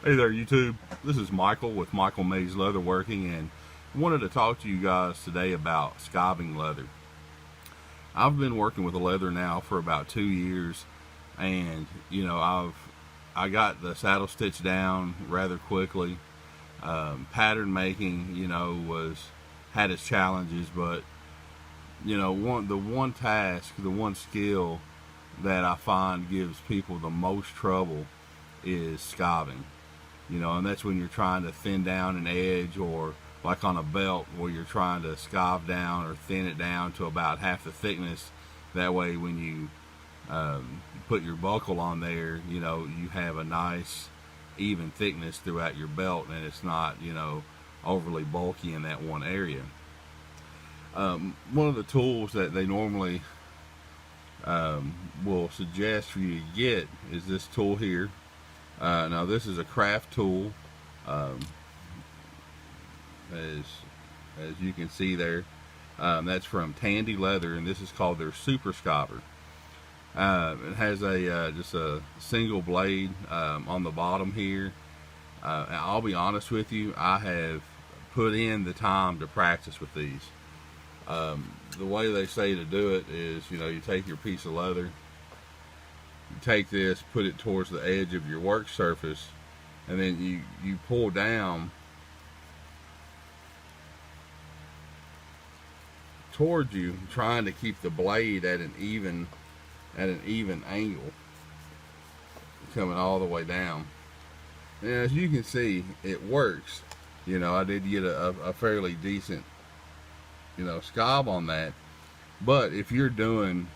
Hey there YouTube, this is Michael with Michael Mays Leatherworking, and wanted to talk to you guys today about skiving leather. I've been working with leather now for about 2 years, and I got the saddle stitch down rather quickly. Pattern making had its challenges, but the one skill that I find gives people the most trouble is skiving. And that's when you're trying to thin down an edge, or like on a belt where you're trying to skive down or thin it down to about half the thickness. That way when you put your buckle on there, you have a nice even thickness throughout your belt, and it's not overly bulky in that one area. One of the tools that they normally will suggest for you to get is this tool here. Now this is a craft tool, as you can see there. That's from Tandy Leather, and this is called their Super Skiver. It has just a single blade on the bottom here. And I'll be honest with you, I have put in the time to practice with these. The way they say to do it is, you take your piece of leather, you take this, put it towards the edge of your work surface, and then you pull down towards you, trying to keep the blade at an even angle, coming all the way down. And as you can see, it works. I did get a fairly decent skive on that. But if you're doing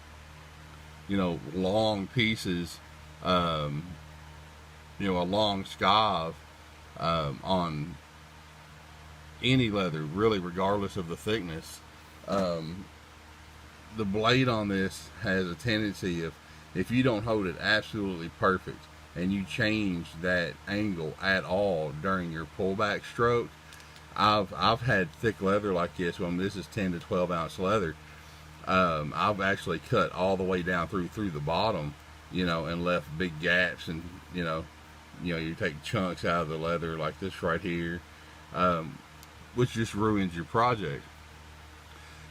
long pieces, a long skive on any leather, really, regardless of the thickness, the blade on this has a tendency of, if you don't hold it absolutely perfect and you change that angle at all during your pullback stroke. I've had thick leather like this. This is 10 to 12 ounce leather. I've actually cut all the way down through the bottom, and left big gaps, and you take chunks out of the leather like this right here, which just ruins your project.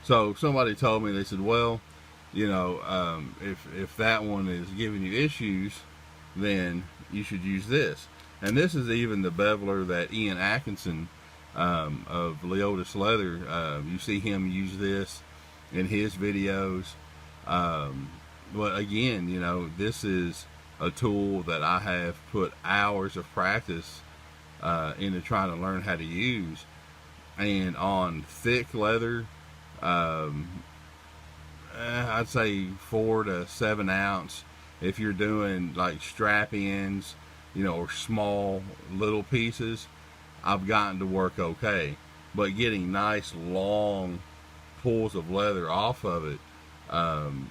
So somebody told me, they said, well, if that one is giving you issues, then you should use this. And this is even the beveler that Ian Atkinson of Leotis Leather, you see him use this in his videos. But again, this is a tool that I have put hours of practice into trying to learn how to use. And on thick leather, I'd say 4 to 7 ounce. If you're doing like strap ends, or small little pieces, I've gotten to work okay. But getting nice long pulls of leather off of it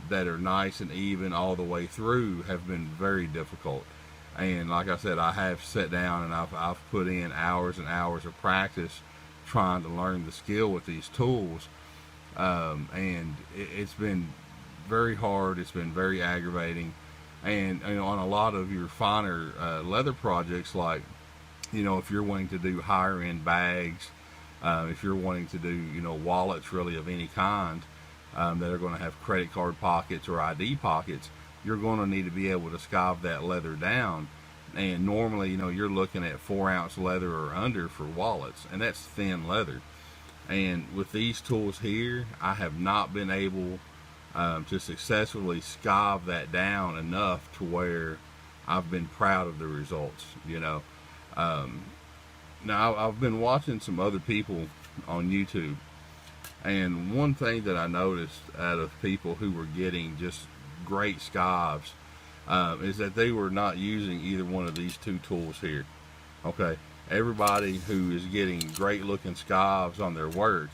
that are nice and even all the way through have been very difficult. And like I said, I have sat down and I've put in hours and hours of practice trying to learn the skill with these tools, and it's been very hard. It's been very aggravating. And on a lot of your finer leather projects, like if you're wanting to do higher end bags, if you're wanting to do wallets really of any kind, that are going to have credit card pockets or ID pockets, you're going to need to be able to skive that leather down. And normally you're looking at 4 ounce leather or under for wallets, and that's thin leather. And with these tools here, I have not been able to successfully skive that down enough to where I've been proud of the results. Now I've been watching some other people on YouTube, and one thing that I noticed out of people who were getting just great skives is that they were not using either one of these two tools here. Okay, everybody who is getting great looking skives on their work,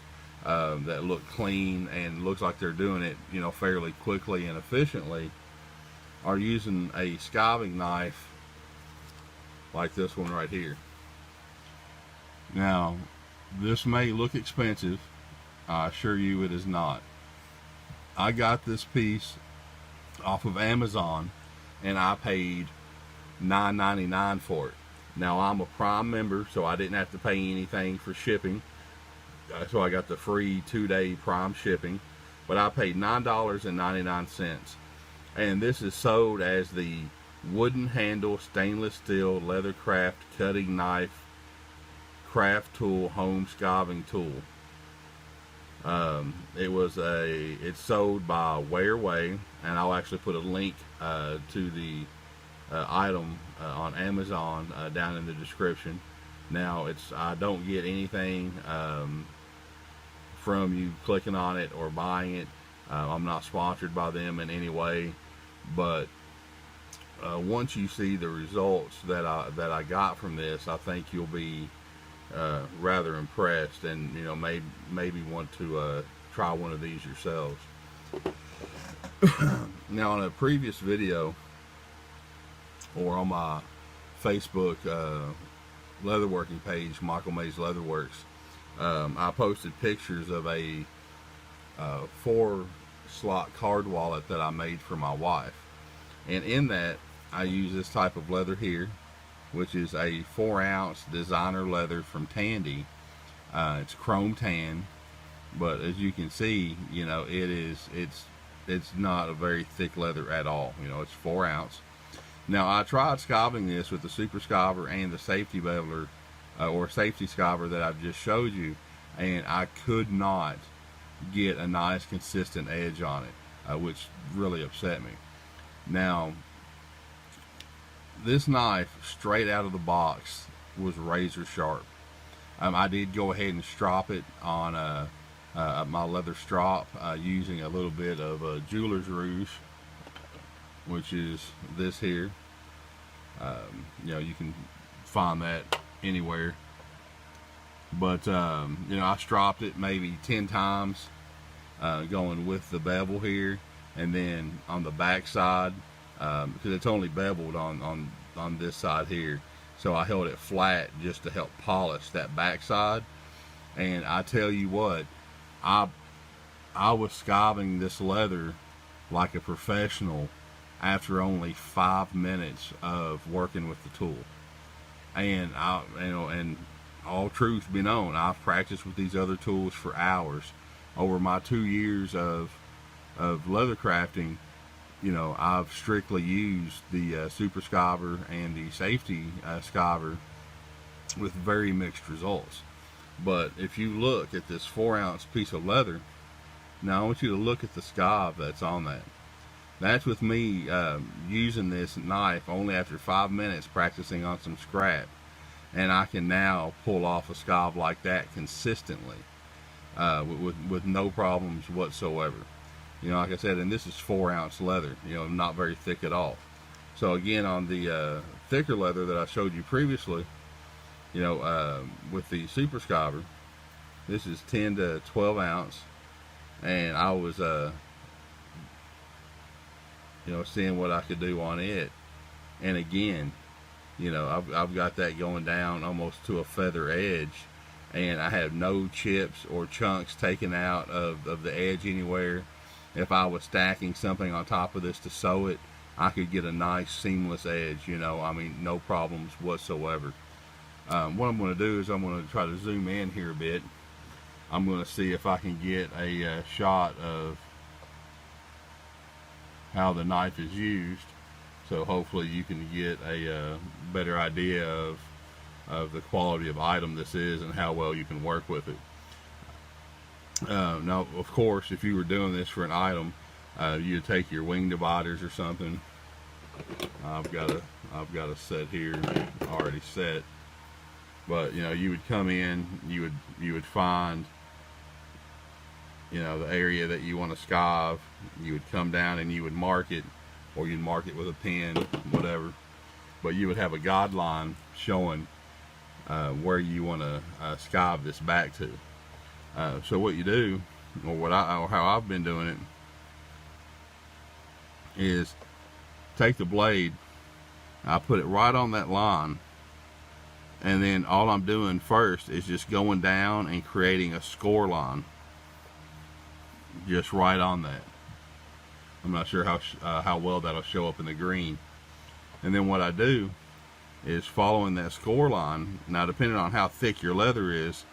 that look clean and looks like they're doing it fairly quickly and efficiently, are using a skiving knife like this one right here. Now this may look expensive, I assure you it is not. I got this piece off of Amazon and I paid $9.99 for it. Now I'm a Prime member, so I didn't have to pay anything for shipping. So I got the free 2-day Prime shipping, but I paid $9.99. And this is sold as the wooden handle stainless steel leather craft cutting knife craft tool home skiving tool. It's sold by Wear Way, and I'll actually put a link to the item on Amazon down in the description. Now I don't get anything from you clicking on it or buying it. I'm not sponsored by them in any way, but once you see the results that I got from this, I think you'll be rather impressed, and maybe want to try one of these yourselves. Now, in a previous video, or on my Facebook leatherworking page, Michael Mays Leatherworks, I posted pictures of a 4-slot card wallet that I made for my wife, and in that I use this type of leather here, which is a 4-ounce designer leather from Tandy. It's chrome tan, but as you can see, it's not a very thick leather at all. It's 4 ounce. Now, I tried skiving this with the super skiver and the safety beveler or safety skiver that I've just showed you, and I could not get a nice consistent edge on it, which really upset me. Now, this knife straight out of the box was razor sharp. I did go ahead and strop it on my leather strop using a little bit of jeweler's rouge, which is this here. You can find that anywhere, but I stropped it maybe 10 times going with the bevel here, and then on the back side, because it's only beveled on this side here, so I held it flat just to help polish that back side. And I tell you what, I was skiving this leather like a professional after only 5 minutes of working with the tool. And and all truth be known, I've practiced with these other tools for hours. Over my 2 years of leather crafting, I've strictly used the super skiver and the safety skiver with very mixed results. But if you look at this 4-ounce piece of leather, now I want you to look at the skive that's on that. That's with me using this knife only after 5 minutes practicing on some scrap, and I can now pull off a skive like that consistently with no problems whatsoever. Like I said, and this is 4-ounce leather, not very thick at all. So again, on the thicker leather that I showed you previously, with the super skiver, this is 10 to 12 ounce, and I was seeing what I could do on it. And again, I've got that going down almost to a feather edge, and I have no chips or chunks taken out of the edge anywhere. If I was stacking something on top of this to sew it, I could get a nice seamless edge, no problems whatsoever. What I'm going to do is I'm going to try to zoom in here a bit. I'm going to see if I can get a shot of how the knife is used, so hopefully you can get a better idea of the quality of item this is and how well you can work with it. Now, of course, if you were doing this for an item, you'd take your wing dividers or something. I've got a set here already set, but you would come in, you would find the area that you want to skive. You would come down and you would mark it, or you'd mark it with a pen, whatever, but you would have a guideline showing where you want to skive this back to. So what you do, or how I've been doing it, is take the blade, I put it right on that line, and then all I'm doing first is just going down and creating a score line just right on that. I'm not sure how well that'll show up in the green. And then what I do is following that score line. Now, depending on how thick your leather is,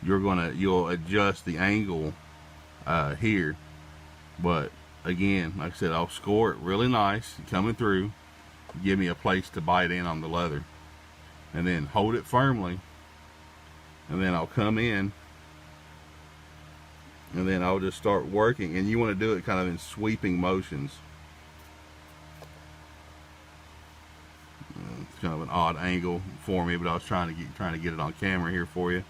you'll adjust the angle here. But again, like I said, I'll score it really nice coming through, give me a place to bite in on the leather, and then hold it firmly, and then I'll come in, and then I'll just start working. And you want to do it kind of in sweeping motions. It's kind of an odd angle for me, but I was trying to get it on camera here for you.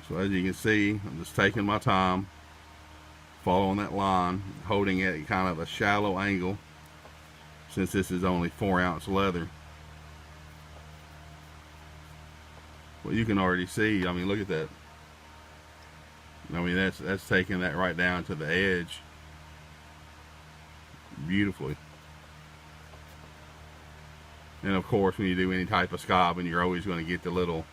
So as you can see, I'm just taking my time, following that line, holding it at kind of a shallow angle, since this is only 4-ounce leather. Well, you can already see, I mean, look at that. I mean, that's taking that right down to the edge beautifully. And of course, when you do any type of skiving, you're always going to get the little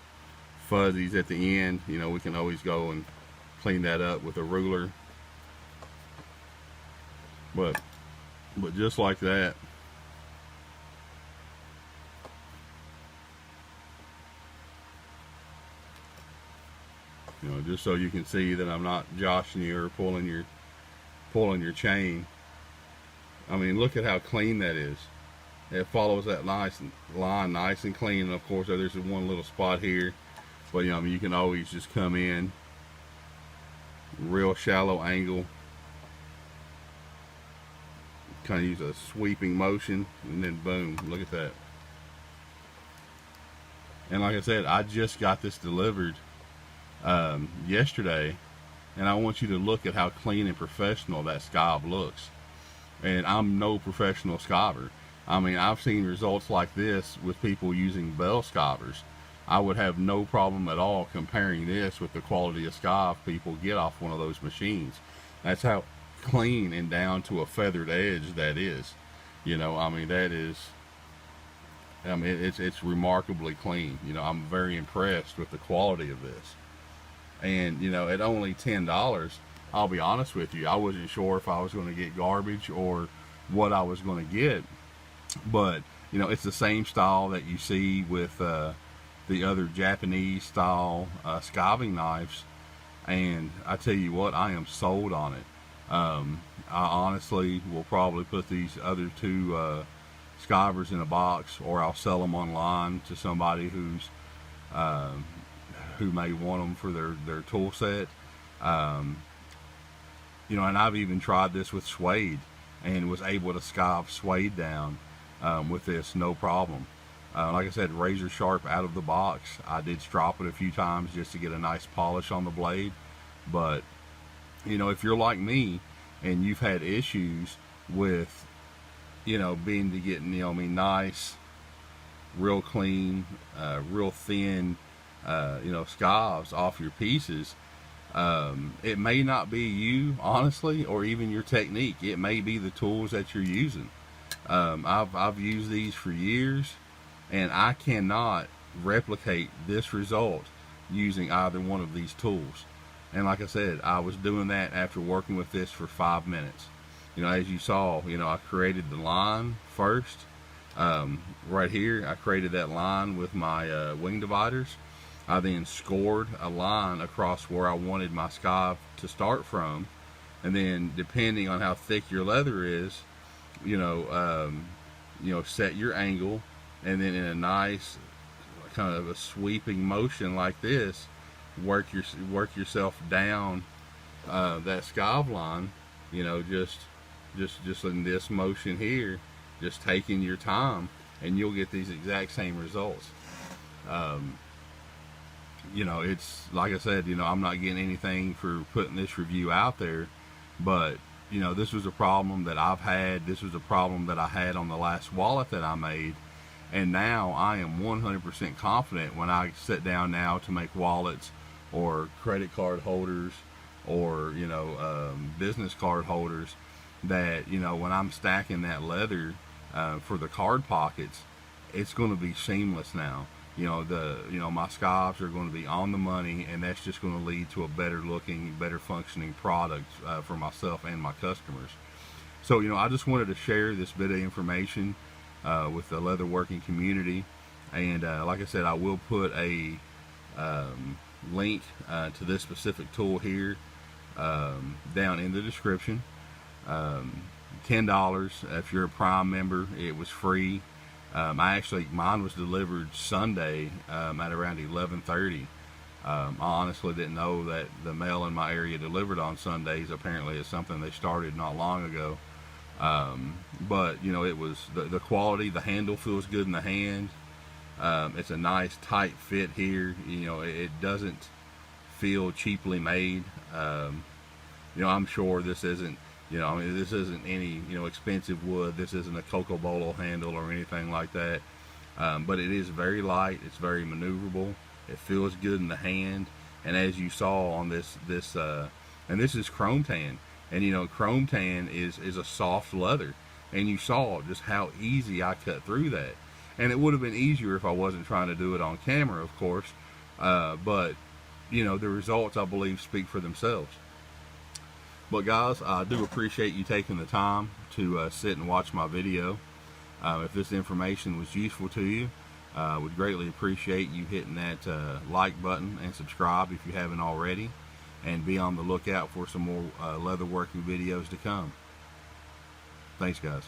fuzzies at the end. You know, we can always go and clean that up with a ruler. But just like that, you know, just so you can see that I'm not joshing you or pulling your chain. I mean, look at how clean that is. It follows that nice line, nice and clean. And of course, there's one little spot here, but you know, I mean, you can always just come in, real shallow angle, kind of use a sweeping motion, and then boom, look at that. And like I said, I just got this delivered yesterday, and I want you to look at how clean and professional that skive looks. And I'm no professional skiver. I mean, I've seen results like this with people using bell skivers. I would have no problem at all comparing this with the quality of skive people get off one of those machines. That's how clean and down to a feathered edge that is. You know, I mean, that is, I mean, it's remarkably clean. You know, I'm very impressed with the quality of this. And you know, at only $10, I'll be honest with you, I wasn't sure if I was going to get garbage or what I was going to get. But you know, it's the same style that you see with the other Japanese style skiving knives, and I tell you what, I am sold on it. I honestly will probably put these other two skivers in a box, or I'll sell them online to somebody who may want them for their tool set. You know, and I've even tried this with suede and was able to skive suede down with this, no problem. Like I said, razor sharp out of the box. I did strop it a few times just to get a nice polish on the blade. But you know, if you're like me and you've had issues with, you know, being to get, you know, I mean, nice, real clean, real thin, you know, skives off your pieces, it may not be you, honestly, or even your technique. It may be the tools that you're using. I've used these for years, and I cannot replicate this result using either one of these tools. And like I said, I was doing that after working with this for 5 minutes. You know, as you saw, you know, I created the line first. Right here, I created that line with my wing dividers. I then scored a line across where I wanted my skive to start from. And then, depending on how thick your leather is, you know, set your angle, and then in a nice kind of a sweeping motion like this, work yourself down that skive line. You know, just in this motion here, just taking your time, and you'll get these exact same results. You know, it's like I said, you know, I'm not getting anything for putting this review out there, but you know, this was a problem that I've had. This was a problem that I had on the last wallet that I made, and now I am 100% confident when I sit down now to make wallets or credit card holders, or you know, business card holders, that you know, when I'm stacking that leather for the card pockets, it's going to be seamless now. my scarves are going to be on the money, and that's just going to lead to a better looking, better functioning product for myself and my customers. So, I just wanted to share this bit of information with the leatherworking community. And like I said, I will put a link to this specific tool here down in the description. $10 if you're a Prime member. It was free. Mine was delivered Sunday at around 11:30. I honestly didn't know that the mail in my area delivered on Sundays. Apparently it's something they started not long ago. But it was the quality. The handle feels good in the hand. It's a nice tight fit here. It doesn't feel cheaply made. I'm sure this isn't this isn't any expensive wood. This isn't a Coco Bolo handle or anything like that. But it is very light. It's very maneuverable. It feels good in the hand. And as you saw on this and this is chrome tan. And chrome tan is a soft leather. And you saw just how easy I cut through that. And it would have been easier if I wasn't trying to do it on camera, of course. But the results, I believe, speak for themselves. But guys, I do appreciate you taking the time to sit and watch my video. If this information was useful to you, I would greatly appreciate you hitting that like button and subscribe if you haven't already. And be on the lookout for some more leatherworking videos to come. Thanks, guys.